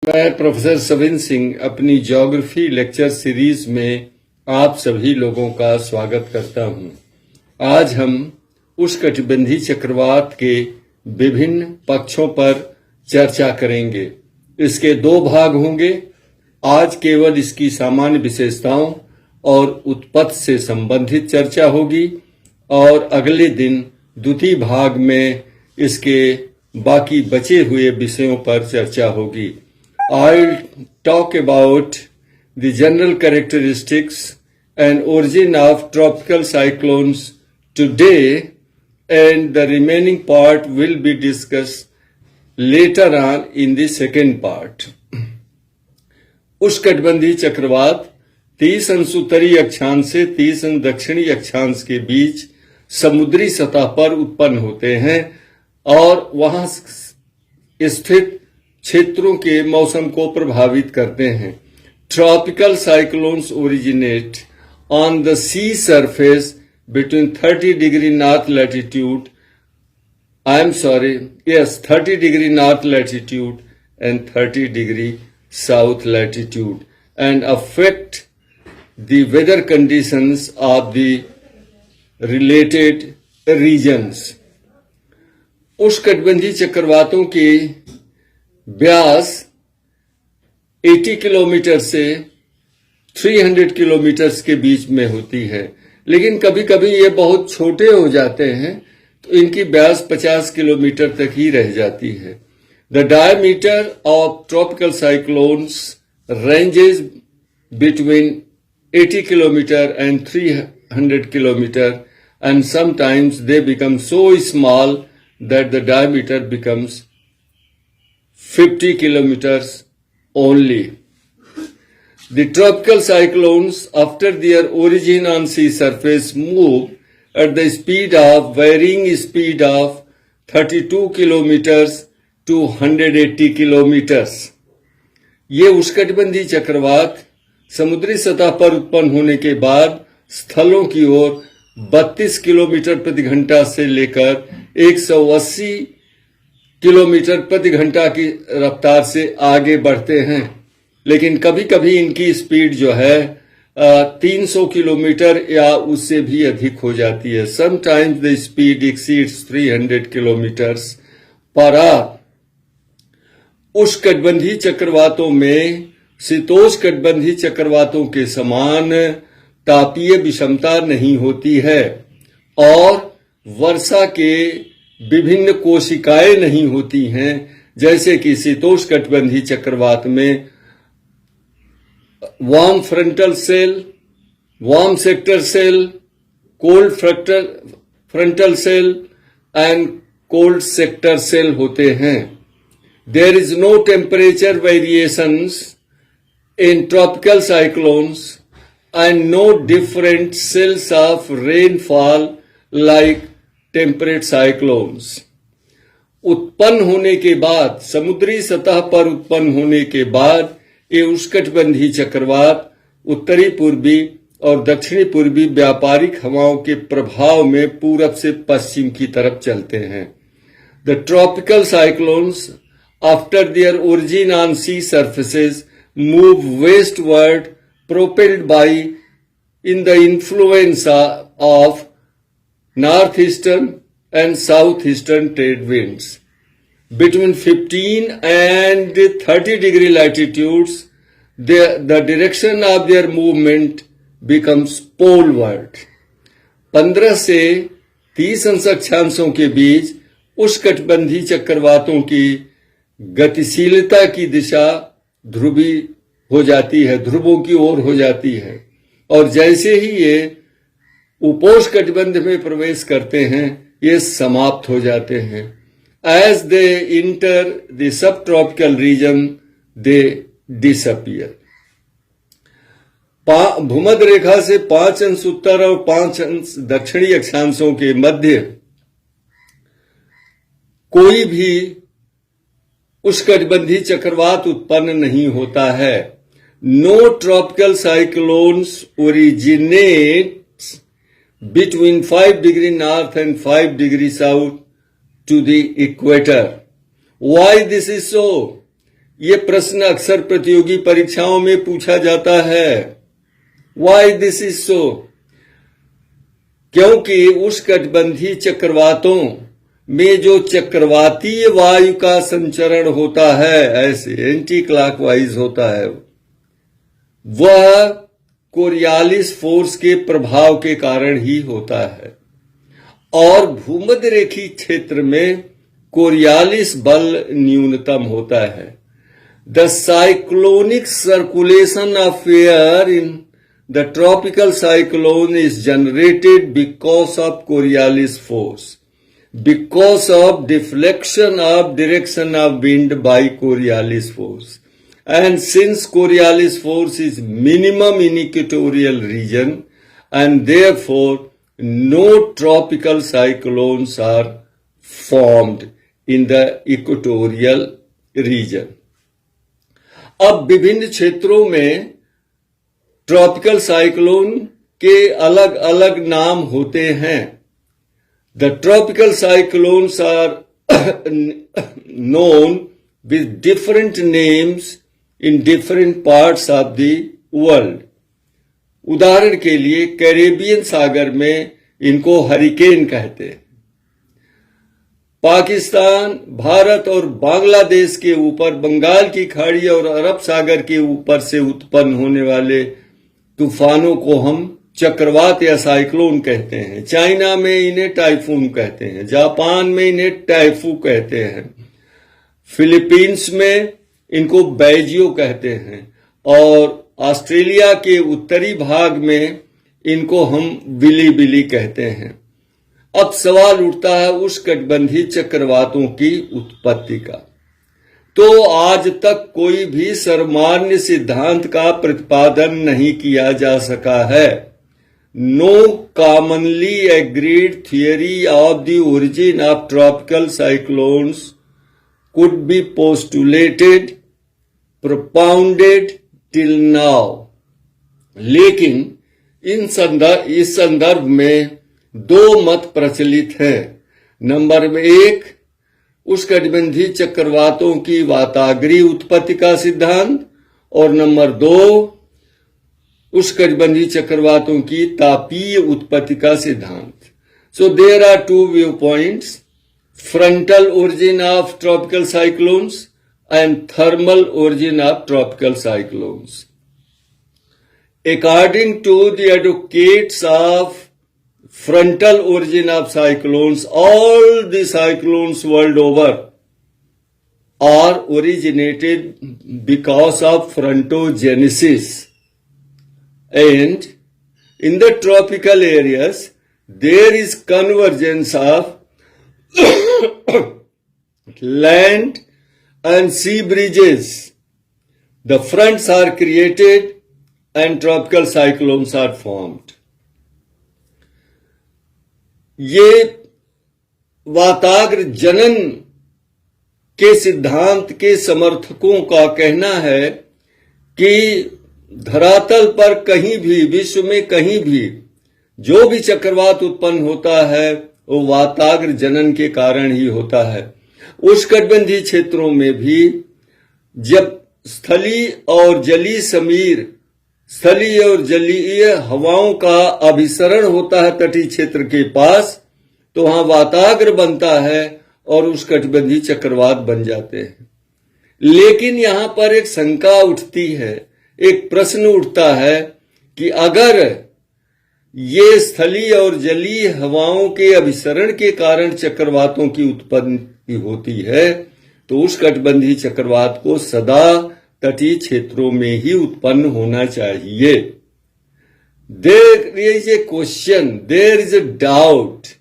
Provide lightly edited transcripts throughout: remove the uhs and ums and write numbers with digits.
मैं प्रोफेसर सविन सिंह अपनी geography lecture series में आप सभी लोगों का स्वागत करता हूं। आज हम उष्णकटिबंधीय चक्रवात के विभिन्न पक्षों पर चर्चा करेंगे। इसके दो भाग होंगे। आज केवल इसकी सामान्य विशेषताओं और उत्पत्ति से संबंधित चर्चा होगी और अगले दिन द्वितीय भाग में इसके बाकी बचे हुए विषयों पर चर्चा होगी। I'll talk about the general characteristics and origin of tropical cyclones today, and the remaining part will be discussed later on in the second part. उष्णकटिबंधीय चक्रवात 30 अंश उत्तरी अक्षांश से 30 अंश दक्षिणी अक्षांश के बीच समुद्री सतह पर उत्पन्न होते हैं और वहां स्थित क्षेत्रों के मौसम को प्रभावित करते हैं। Tropical cyclones originate on the sea surface between 30 degree north latitude 30 degree north latitude and 30 degree south latitude and affect the weather conditions of the related regions. उष्णकटिबंधीय चक्रवातों के व्यास 80 किलोमीटर से 300 किलोमीटर के बीच में होती है, लेकिन कभी कभी ये बहुत छोटे हो जाते हैं तो इनकी व्यास 50 किलोमीटर तक ही रह जाती है। The diameter of tropical cyclones ranges between 80 kilometre and 300 kilometre and sometimes they become so small that the diameter becomes 50 kilometers only. The tropical cyclones, after their origin on sea surface, move at the speed of varying speed of 32 kilometers to 180 kilometers. ये उष्णकटिबंधीय चक्रवात समुद्री सतह पर उत्पन्न होने के बाद स्थलों की ओर 32 किलोमीटर प्रति घंटा से लेकर 180 किलोमीटर प्रति घंटा की रफ्तार से आगे बढ़ते हैं, लेकिन कभी कभी इनकी स्पीड जो है 300 किलोमीटर या उससे भी अधिक हो जाती है। Sometimes the speed exceeds 300 kilometres per hour. उष्णकटिबंधीय चक्रवातों में शीतोष्णकटिबंधीय चक्रवातों के समान तापीय विषमता नहीं होती है और वर्षा के विभिन्न कोशिकाएं नहीं होती हैं, जैसे कि शीतोष्णकटिबंधीय चक्रवात में warm frontal cell, warm sector cell, cold frontal cell and cold sector cell होते हैं। There is no temperature variations in tropical cyclones and no different cells of rainfall like temperate cyclones. उत्पन्न होने के बाद, समुद्री सतह पर उत्पन्न होने के बाद ये उष्णकटिबंधीय चक्रवात उत्तरी पूर्वी और दक्षिणी पूर्वी व्यापारिक हवाओं के प्रभाव में पूरब से पश्चिम की तरफ चलते हैं। The tropical cyclones after their origin on sea surfaces move westward propelled by in the influence of northeastern and southeastern trade winds. Between 15 and 30 degree latitudes, the direction of their movement becomes poleward. 15 से 30 अंश अक्षांशों के बीच उष्णकटिबंधीय चक्रवातों की गतिशीलता की दिशा ध्रुवी हो जाती है, ध्रुवों की ओर हो जाती है, और जैसे ही ये उपोष्णकटिबंध में प्रवेश करते हैं ये समाप्त हो जाते हैं। As they enter the sub tropical region they disappear. भूमध्य रेखा से 5 अंश उत्तर और 5 अंश दक्षिणी अक्षांशों के मध्य कोई भी उष्णकटिबंधीय चक्रवात उत्पन्न नहीं होता है। No tropical cyclones originate between 5 degree north and 5 degree south to the equator. Why this is so? ये प्रश्न अक्सर प्रतियोगी परीक्षाओं में पूछा जाता है। Why this is so? क्योंकि उष्णकटिबंधीय चक्रवातों में जो चक्रवातीय वायु का संचरण होता है, ऐसे एंटी क्लॉकवाइज होता है, वह कोरियालिस फोर्स के प्रभाव के कारण ही होता है। और भूमध्य रेखीय क्षेत्र में कोरियालिस बल न्यूनतम होता है। The cyclonic circulation of air in the tropical cyclone is generated because of Coriolis force, because of deflection of direction of wind by Coriolis force. And since Coriolis force is minimum in equatorial region, and therefore no tropical cyclones are formed in the equatorial region. अब विभिन्न क्षेत्रों में tropical cyclone के अलग अलग नाम होते हैं। The tropical cyclones are known with different names in different parts of the world. उदाहरण के लिए कैरेबियन सागर में इनको हरिकेन कहते हैं। पाकिस्तान, भारत और बांग्लादेश के ऊपर बंगाल की खाड़ी और अरब सागर के ऊपर से उत्पन्न होने वाले तूफानों को हम चक्रवात या साइक्लोन कहते हैं। चाइना में इन्हें टाइफून कहते हैं, जापान में इन्हें टाइफू कहते हैं, फिलीपींस में इनको बैजियो कहते हैं और ऑस्ट्रेलिया के उत्तरी भाग में इनको हम विली बिली कहते हैं। अब सवाल उठता है उष्णकटिबंधीय चक्रवातों की उत्पत्ति का। तो आज तक कोई भी सर्वमान्य सिद्धांत का प्रतिपादन नहीं किया जा सका है। No commonly agreed theory of the origin of tropical cyclones could be postulated, propounded till now. लेकिन इस संदर्भ में दो मत प्रचलित हैं। नंबर 1, उष्णकटिबंधीय चक्रवातों की वाताग्रीय उत्पत्ति का सिद्धांत, और नंबर 2, उष्णकटिबंधीय चक्रवातों की तापीय उत्पत्ति का सिद्धांत। So there are two view points, frontal origin of tropical cyclones and thermal origin of tropical cyclones. According to the advocates of frontal origin of cyclones, all the cyclones world over are originated because of frontogenesis. And in the tropical areas, there is convergence of land and sea bridges. The fronts are created and tropical cyclones are formed. ये वाताग्र जनन के सिद्धांत के समर्थकों का कहना है कि धरातल पर कहीं भी, विश्व में कहीं भी जो भी चक्रवात उत्पन्न होता है वो वाताग्र जनन के कारण ही होता है। उष्णकटिबंधीय क्षेत्रों में भी जब स्थलीय और जलीय हवाओं का अभिसरण होता है तटीय क्षेत्र के पास, तो वहां वाताग्र बनता है और उष्णकटिबंधीय चक्रवात बन जाते हैं। लेकिन यहां पर एक शंका उठती है, एक प्रश्न उठता है कि अगर ये स्थलीय और जलीय हवाओं के अभिसरण के कारण चक्रवातों की उत्पत्ति होती है, तो उष्णकटिबंधीय चक्रवात को सदा तटीय क्षेत्रों में ही उत्पन्न होना चाहिए। There is a question, there is a doubt.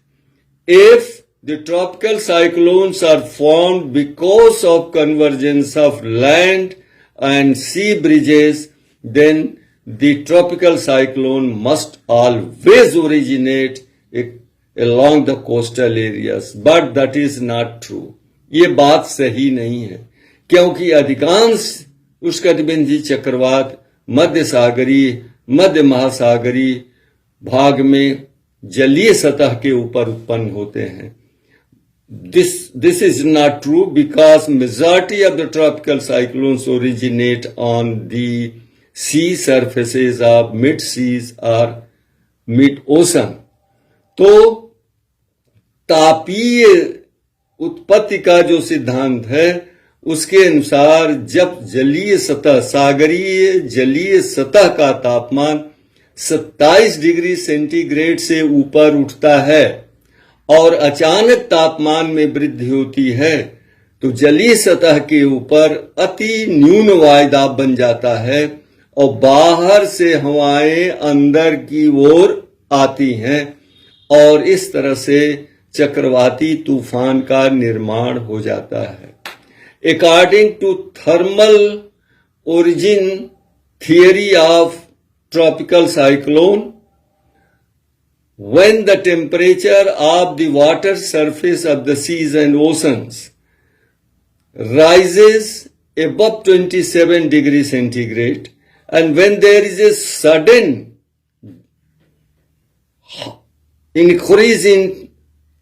If the tropical cyclones are formed because of convergence of land and sea bridges, then the tropical cyclone must always originate along the coastal areas. But that is not true. ये बात सही नहीं है, क्योंकि अधिकांश उष्णकटिबंधीय चक्रवात मध्य महासागरीय भाग में जलीय सतह के ऊपर उत्पन्न होते हैं। this is not true because majority of the tropical cyclones originate on the sea surfaces of mid seas or mid ocean. तो तापीय उत्पत्ति का जो सिद्धांत है उसके अनुसार जब जलीय सतह सागरीय जलीय सतह का तापमान 27 डिग्री सेंटीग्रेड से ऊपर उठता है और अचानक तापमान में वृद्धि होती है तो जलीय सतह के ऊपर अति न्यून वायुदाब बन जाता है और बाहर से हवाएं अंदर की ओर आती हैं और इस तरह से चक्रवाती तूफान का निर्माण हो जाता है. According to thermal origin theory of tropical cyclone, when the temperature of the water surface of the seas and oceans rises above 27 degrees centigrade, and when there is a sudden increase in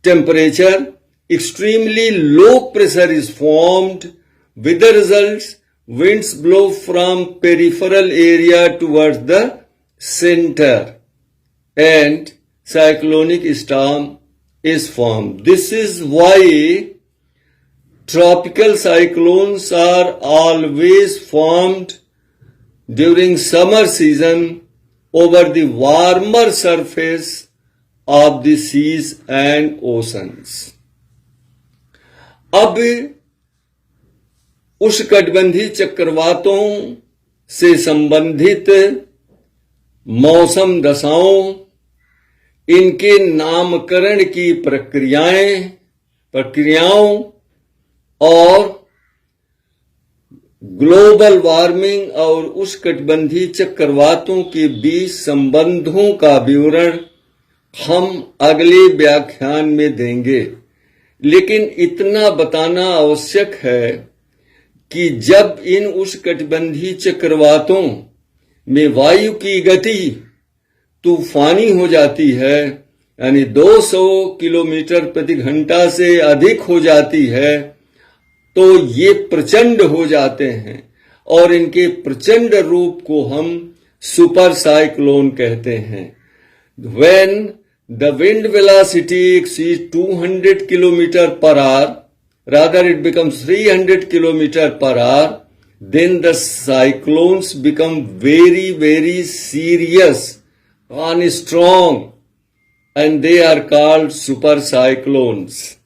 temperature, extremely low pressure is formed, with the results winds blow from peripheral area towards the center and cyclonic storm is formed. This is why tropical cyclones are always formed during summer season over the warmer surface of the seas and oceans. अब उष्णकटिबंधीय चक्रवातों से संबंधित मौसम दशाओं, इनके नामकरण की प्रक्रियाओं और ग्लोबल वार्मिंग और उष्णकटिबंधीय चक्रवातों के बीच संबंधों का विवरण हम अगले व्याख्यान में देंगे. लेकिन इतना बताना आवश्यक है कि जब इन उष्णकटिबंधीय चक्रवातों में वायु की गति तूफानी हो जाती है, यानी 200 किलोमीटर प्रति घंटा से अधिक हो जाती है, तो ये प्रचंड हो जाते हैं और इनके प्रचंड रूप को हम सुपर साइक्लोन कहते हैं. When the wind velocity exceeds 200 km per hour, rather it becomes 300 km per hour, then the cyclones become very, very serious and strong, and they are called super cyclones.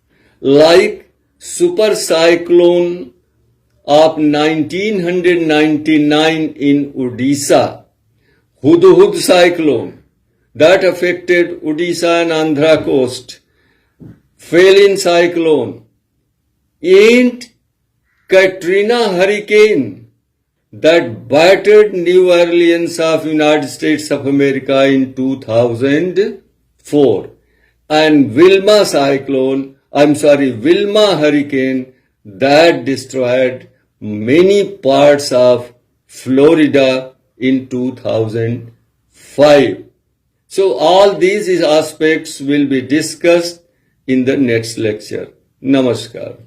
Like super cyclone of 1999 in Odisha, Hudhud cyclone, that affected Odisha and Andhra coast, Phelan cyclone, and Katrina hurricane that battered New Orleans of United States of America in 2004, and Wilma hurricane that destroyed many parts of Florida in 2005. So all these aspects will be discussed in the next lecture. Namaskar.